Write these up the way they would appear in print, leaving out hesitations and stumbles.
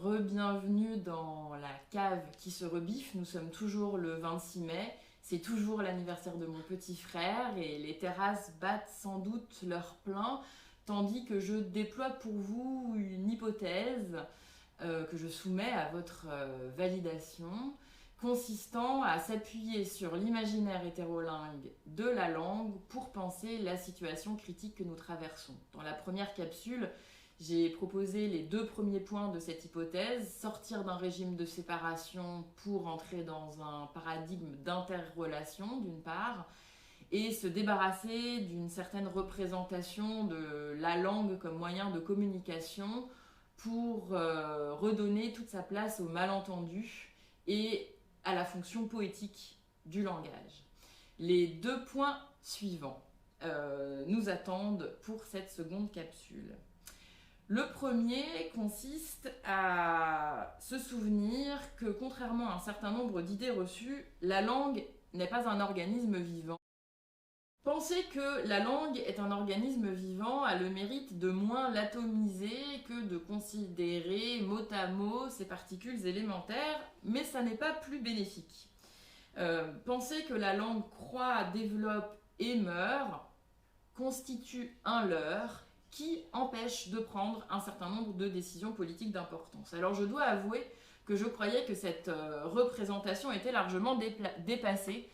re-bienvenue dans la cave qui se rebiffe. Nous sommes toujours le 26 mai, c'est toujours l'anniversaire de mon petit frère et les terrasses battent sans doute leur plein, tandis que je déploie pour vous une hypothèse que je soumets à votre validation, consistant à s'appuyer sur l'imaginaire hétérolingue de la langue pour penser la situation critique que nous traversons. Dans la première capsule, j'ai proposé les 2 premiers points de cette hypothèse, sortir d'un régime de séparation pour entrer dans un paradigme d'interrelation d'une part, et se débarrasser d'une certaine représentation de la langue comme moyen de communication pour redonner toute sa place au malentendu et à la fonction poétique du langage. Les 2 points suivants nous attendent pour cette seconde capsule. Le premier consiste à se souvenir que, contrairement à un certain nombre d'idées reçues, la langue n'est pas un organisme vivant. Penser que la langue est un organisme vivant a le mérite de moins l'atomiser que de considérer mot à mot ses particules élémentaires, mais ça n'est pas plus bénéfique. Penser que la langue croît, développe et meurt constitue un leurre qui empêche de prendre un certain nombre de décisions politiques d'importance. Alors je dois avouer que je croyais que cette représentation était largement déplacée,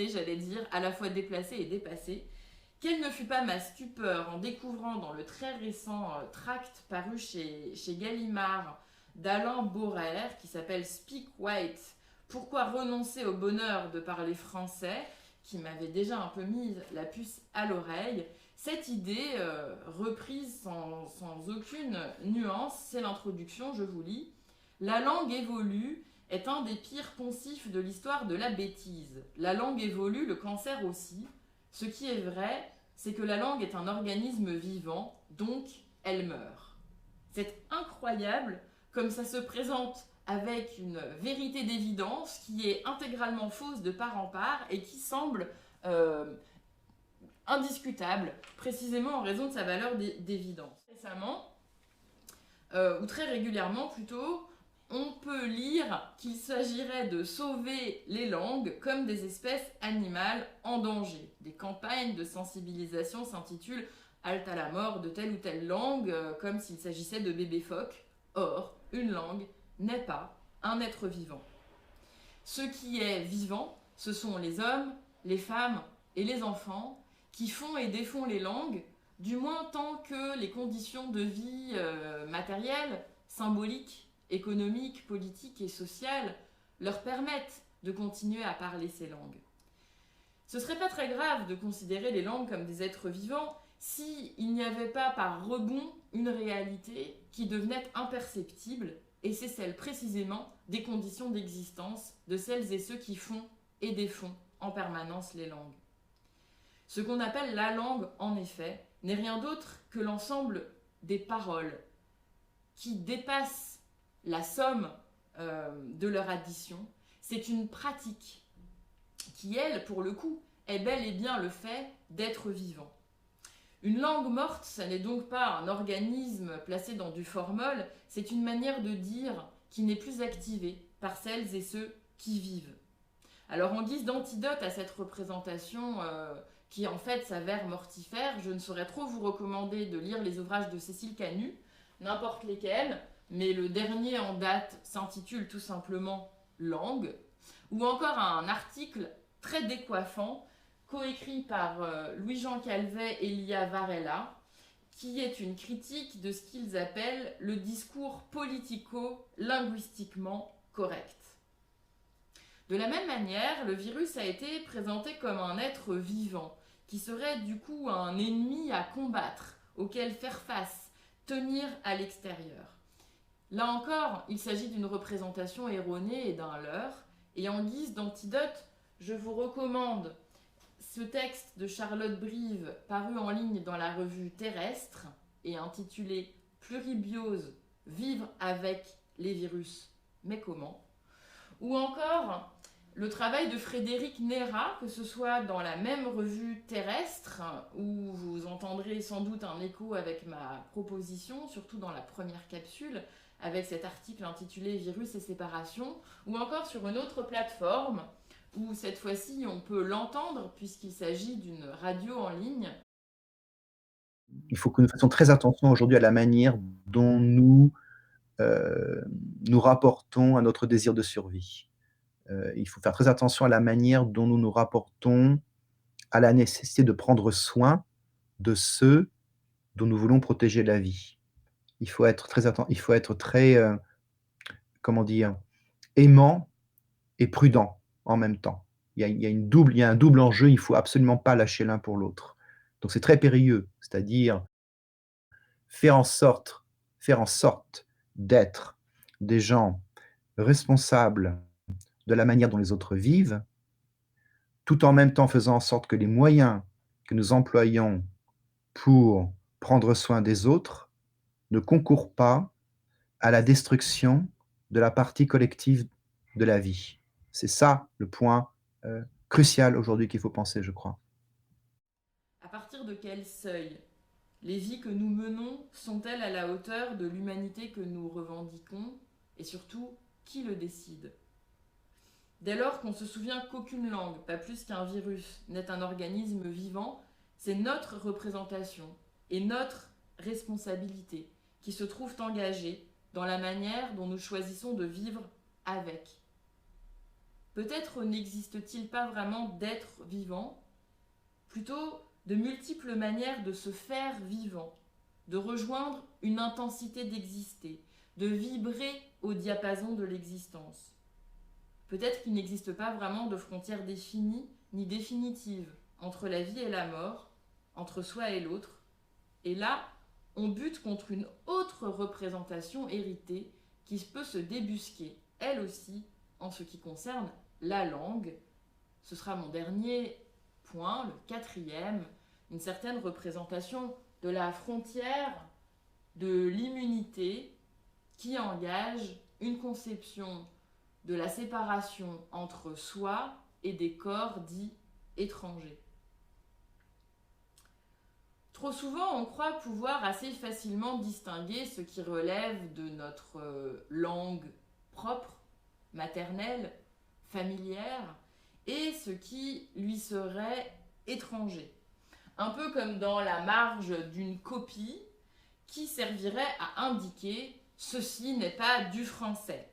j'allais dire, à la fois déplacée et dépassée. Quelle ne fut pas ma stupeur en découvrant dans le très récent tract paru chez Gallimard d'Alain Borrer, qui s'appelle Speak White, pourquoi renoncer au bonheur de parler français, qui m'avait déjà un peu mis la puce à l'oreille. Cette idée, reprise sans aucune nuance, c'est l'introduction, je vous lis. La langue évolue est un des pires poncifs de l'histoire de la bêtise. La langue évolue, le cancer aussi. Ce qui est vrai, c'est que la langue est un organisme vivant, donc elle meurt. C'est incroyable comme ça se présente avec une vérité d'évidence qui est intégralement fausse de part en part et qui semble indiscutable, précisément en raison de sa valeur d'évidence. Récemment, ou très régulièrement plutôt, on peut lire qu'il s'agirait de sauver les langues comme des espèces animales en danger. Des campagnes de sensibilisation s'intitulent « Halte à la mort de telle ou telle langue », comme s'il s'agissait de bébés phoques. Or, une langue n'est pas un être vivant. Ce qui est vivant, ce sont les hommes, les femmes et les enfants qui font et défont les langues, du moins tant que les conditions de vie matérielles, symboliques, économiques, politiques et sociales leur permettent de continuer à parler ces langues. Ce serait pas très grave de considérer les langues comme des êtres vivants s'il n'y avait pas par rebond une réalité qui devenait imperceptible, et c'est celle précisément des conditions d'existence de celles et ceux qui font et défont en permanence les langues. Ce qu'on appelle la langue, en effet, n'est rien d'autre que l'ensemble des paroles qui dépassent la somme de leur addition. C'est une pratique qui, elle, pour le coup, est bel et bien le fait d'être vivant. Une langue morte, ça n'est donc pas un organisme placé dans du formol, c'est une manière de dire qui n'est plus activée par celles et ceux qui vivent. Alors en guise d'antidote à cette représentation qui en fait s'avère mortifère, je ne saurais trop vous recommander de lire les ouvrages de Cécile Canut, n'importe lesquels, mais le dernier en date s'intitule tout simplement « Langue », ou encore un article très décoiffant, coécrit par Louis-Jean Calvet et Lia Varela, qui est une critique de ce qu'ils appellent le discours politico-linguistiquement correct. De la même manière, le virus a été présenté comme un être vivant, qui serait du coup un ennemi à combattre, auquel faire face, tenir à l'extérieur. Là encore, il s'agit d'une représentation erronée et d'un leurre, et en guise d'antidote, je vous recommande ce texte de Charlotte Brive, paru en ligne dans la revue Terrestre, et intitulé « Pluribiose, vivre avec les virus, mais comment ?» ou encore le travail de Frédéric Néra, que ce soit dans la même revue Terrestre, où vous entendrez sans doute un écho avec ma proposition, surtout dans la première capsule, avec cet article intitulé Virus et séparation, ou encore sur une autre plateforme où cette fois-ci on peut l'entendre puisqu'il s'agit d'une radio en ligne. Il faut que nous fassions très attention aujourd'hui à la manière dont heu, nous rapportons à notre désir de survie. Il faut faire très attention à la manière dont nous nous rapportons à la nécessité de prendre soin de ceux dont nous voulons protéger la vie. Il faut être très, comment dire? Aimant et prudent en même temps. Il y a un double enjeu, il faut absolument pas lâcher l'un pour l'autre. Donc c'est très périlleux, c'est-à-dire faire en sorte faire en sorte d'être des gens responsables de la manière dont les autres vivent, tout en même temps faisant en sorte que les moyens que nous employons pour prendre soin des autres ne concourent pas à la destruction de la partie collective de la vie. C'est ça le point, crucial aujourd'hui qu'il faut penser, je crois. À partir de quel seuil les vies que nous menons sont-elles à la hauteur de l'humanité que nous revendiquons? Et surtout, qui le décide? Dès lors qu'on se souvient qu'aucune langue, pas plus qu'un virus, n'est un organisme vivant, c'est notre représentation et notre responsabilité qui se trouvent engagées dans la manière dont nous choisissons de vivre avec. Peut-être n'existe-t-il pas vraiment d'être vivant, plutôt de multiples manières de se faire vivant, de rejoindre une intensité d'exister, de vibrer au diapason de l'existence. Peut-être qu'il n'existe pas vraiment de frontières définies ni définitives entre la vie et la mort, entre soi et l'autre. Et là, on bute contre une autre représentation héritée qui peut se débusquer, elle aussi, en ce qui concerne la langue. Ce sera mon dernier point, le quatrième, une certaine représentation de la frontière, de l'immunité qui engage une conception de la séparation entre soi et des corps dits étrangers. Trop souvent, on croit pouvoir assez facilement distinguer ce qui relève de notre langue propre, maternelle, familière, et ce qui lui serait étranger. Un peu comme dans la marge d'une copie qui servirait à indiquer « ceci n'est pas du français ».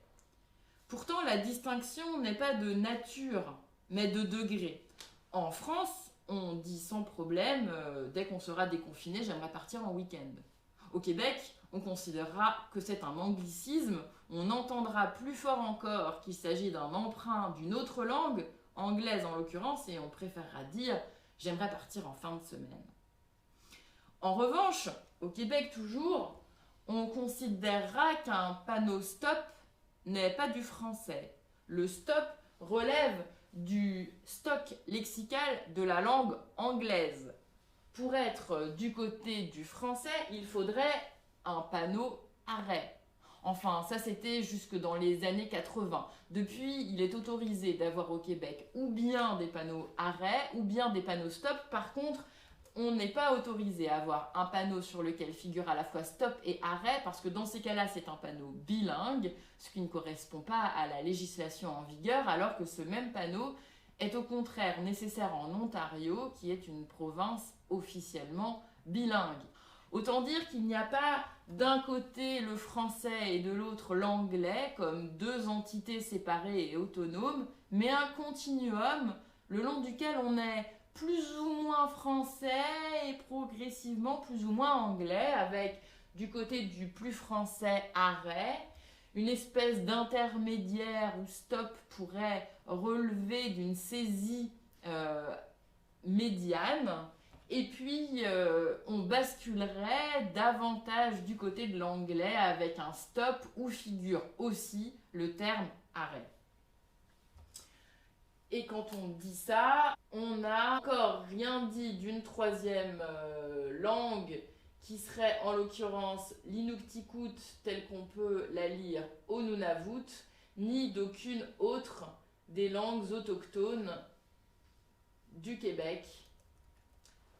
Pourtant, la distinction n'est pas de nature, mais de degré. En France, on dit sans problème, dès qu'on sera déconfiné, j'aimerais partir en week-end. Au Québec, on considérera que c'est un anglicisme, on entendra plus fort encore qu'il s'agit d'un emprunt d'une autre langue, anglaise en l'occurrence, et on préférera dire j'aimerais partir en fin de semaine. En revanche, au Québec toujours, on considérera qu'un panneau stop n'est pas du français. Le stop relève du stock lexical de la langue anglaise. Pour être du côté du français, il faudrait un panneau arrêt. Enfin, ça c'était jusque dans les années 80. Depuis, il est autorisé d'avoir au Québec ou bien des panneaux arrêt ou bien des panneaux stop. Par contre, on n'est pas autorisé à avoir un panneau sur lequel figure à la fois stop et arrêt, parce que dans ces cas-là, c'est un panneau bilingue, ce qui ne correspond pas à la législation en vigueur, alors que ce même panneau est au contraire nécessaire en Ontario, qui est une province officiellement bilingue. Autant dire qu'il n'y a pas d'un côté le français et de l'autre l'anglais comme deux entités séparées et autonomes, mais un continuum le long duquel on est plus ou moins français et progressivement plus ou moins anglais, avec du côté du plus français arrêt, une espèce d'intermédiaire où stop pourrait relever d'une saisie médiane, et puis on basculerait davantage du côté de l'anglais avec un stop où figure aussi le terme arrêt. Et quand on dit ça, on n'a encore rien dit d'une troisième langue qui serait en l'occurrence l'inuktitut telle qu'on peut la lire au Nunavut, ni d'aucune autre des langues autochtones du Québec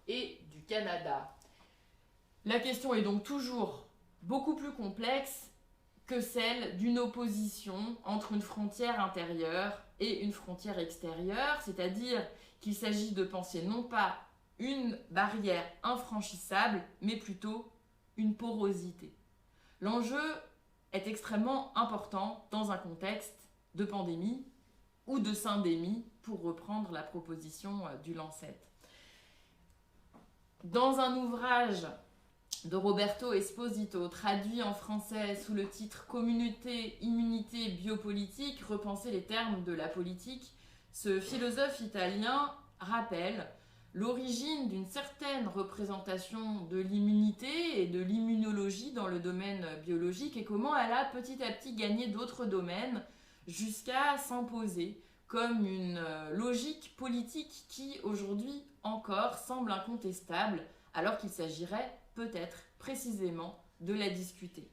et du Canada. La question est donc toujours beaucoup plus complexe. que celle d'une opposition entre une frontière intérieure et une frontière extérieure, c'est-à-dire qu'il s'agit de penser non pas une barrière infranchissable, mais plutôt une porosité. L'enjeu est extrêmement important dans un contexte de pandémie ou de syndémie, pour reprendre la proposition du Lancet. Dans un ouvrage de Roberto Esposito, traduit en français sous le titre « Communauté, immunité, biopolitique, repenser les termes de la politique », ce philosophe italien rappelle l'origine d'une certaine représentation de l'immunité et de l'immunologie dans le domaine biologique et comment elle a petit à petit gagné d'autres domaines jusqu'à s'imposer comme une logique politique qui, aujourd'hui encore, semble incontestable, alors qu'il s'agirait peut-être précisément de la discuter.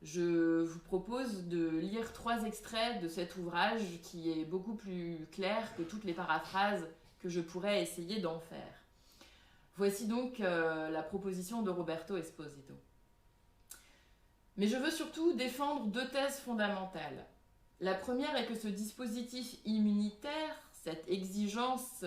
Je vous propose de lire 3 extraits de cet ouvrage qui est beaucoup plus clair que toutes les paraphrases que je pourrais essayer d'en faire. Voici donc la proposition de Roberto Esposito. Mais je veux surtout défendre 2 thèses fondamentales. La première est que ce dispositif immunitaire, cette exigence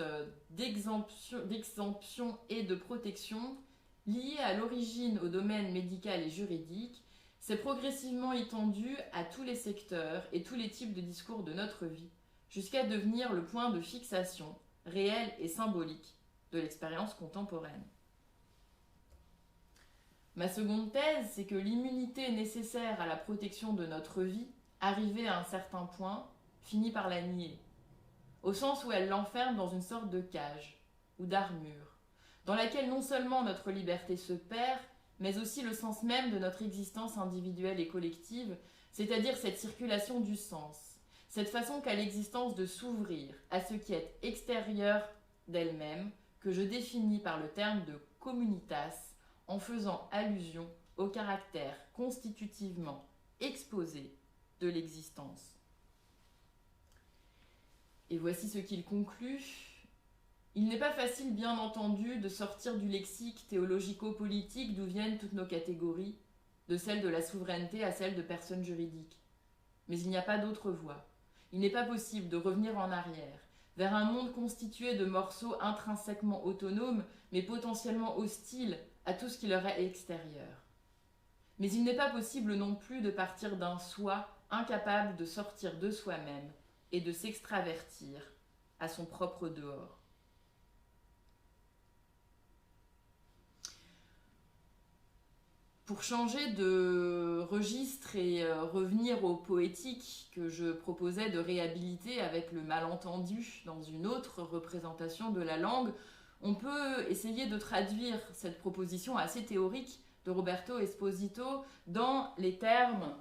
d'exemption et de protection, liée à l'origine au domaine médical et juridique, s'est progressivement étendue à tous les secteurs et tous les types de discours de notre vie, jusqu'à devenir le point de fixation, réel et symbolique, de l'expérience contemporaine. Ma seconde thèse, c'est que l'immunité nécessaire à la protection de notre vie, arrivée à un certain point, finit par la nier, au sens où elle l'enferme dans une sorte de cage ou d'armure, dans laquelle non seulement notre liberté se perd, mais aussi le sens même de notre existence individuelle et collective, c'est-à-dire cette circulation du sens, cette façon qu'a l'existence de s'ouvrir à ce qui est extérieur d'elle-même, que je définis par le terme de communitas, en faisant allusion au caractère constitutivement exposé de l'existence. Et voici ce qu'il conclut. Il n'est pas facile, bien entendu, de sortir du lexique théologico-politique d'où viennent toutes nos catégories, de celle de la souveraineté à celle de personnes juridiques. Mais il n'y a pas d'autre voie. Il n'est pas possible de revenir en arrière, vers un monde constitué de morceaux intrinsèquement autonomes, mais potentiellement hostiles à tout ce qui leur est extérieur. Mais il n'est pas possible non plus de partir d'un soi incapable de sortir de soi-même et de s'extravertir à son propre dehors. Pour changer de registre et revenir au poétique que je proposais de réhabiliter avec le malentendu dans une autre représentation de la langue, on peut essayer de traduire cette proposition assez théorique de Roberto Esposito dans les termes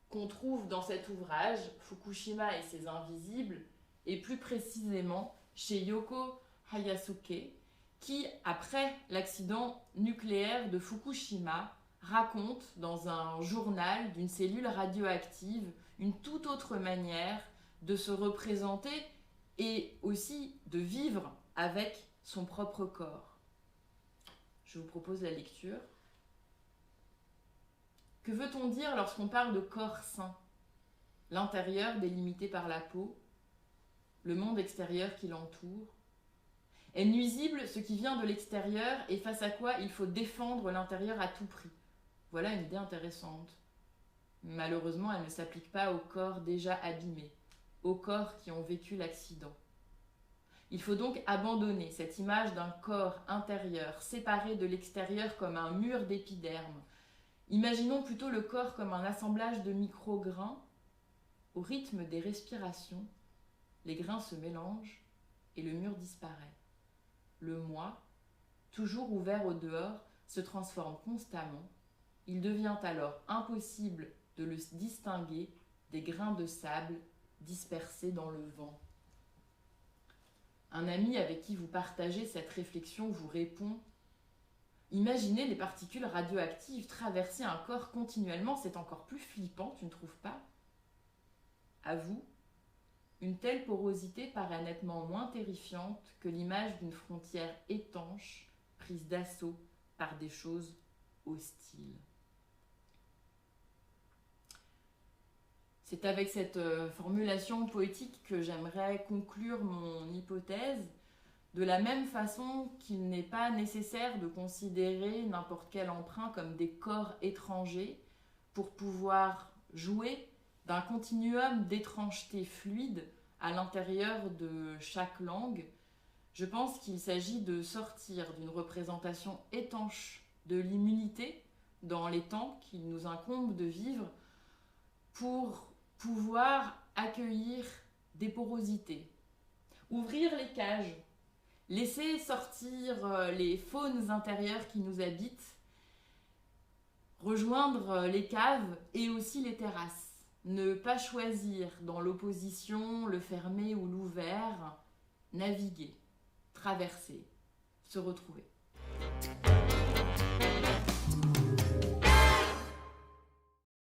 qu'on trouve dans cet ouvrage, Fukushima et ses invisibles, et plus précisément chez Yoko Hayasuke, qui, après l'accident nucléaire de Fukushima, raconte dans un journal d'une cellule radioactive une toute autre manière de se représenter et aussi de vivre avec son propre corps. Je vous propose la lecture. Que veut-on dire lorsqu'on parle de corps sain ? L'intérieur délimité par la peau, le monde extérieur qui l'entoure. Est nuisible ce qui vient de l'extérieur et face à quoi il faut défendre l'intérieur à tout prix. Voilà une idée intéressante. Malheureusement, elle ne s'applique pas aux corps déjà abîmés, aux corps qui ont vécu l'accident. Il faut donc abandonner cette image d'un corps intérieur séparé de l'extérieur comme un mur d'épiderme. Imaginons plutôt le corps comme un assemblage de micro-grains. Au rythme des respirations, les grains se mélangent et le mur disparaît. Le moi, toujours ouvert au dehors, se transforme constamment. Il devient alors impossible de le distinguer des grains de sable dispersés dans le vent. Un ami avec qui vous partagez cette réflexion vous répond « Imaginez les particules radioactives traverser un corps continuellement, c'est encore plus flippant, tu ne trouves pas ?» À vous, une telle porosité paraît nettement moins terrifiante que l'image d'une frontière étanche prise d'assaut par des choses hostiles. C'est avec cette formulation poétique que j'aimerais conclure mon hypothèse. De la même façon qu'il n'est pas nécessaire de considérer n'importe quel emprunt comme des corps étrangers pour pouvoir jouer d'un continuum d'étrangeté fluide à l'intérieur de chaque langue, je pense qu'il s'agit de sortir d'une représentation étanche de l'immunité dans les temps qu'il nous incombe de vivre pour pouvoir accueillir des porosités, ouvrir les cages, laisser sortir les faunes intérieures qui nous habitent, rejoindre les caves et aussi les terrasses. Ne pas choisir dans l'opposition le fermé ou l'ouvert, naviguer, traverser, se retrouver.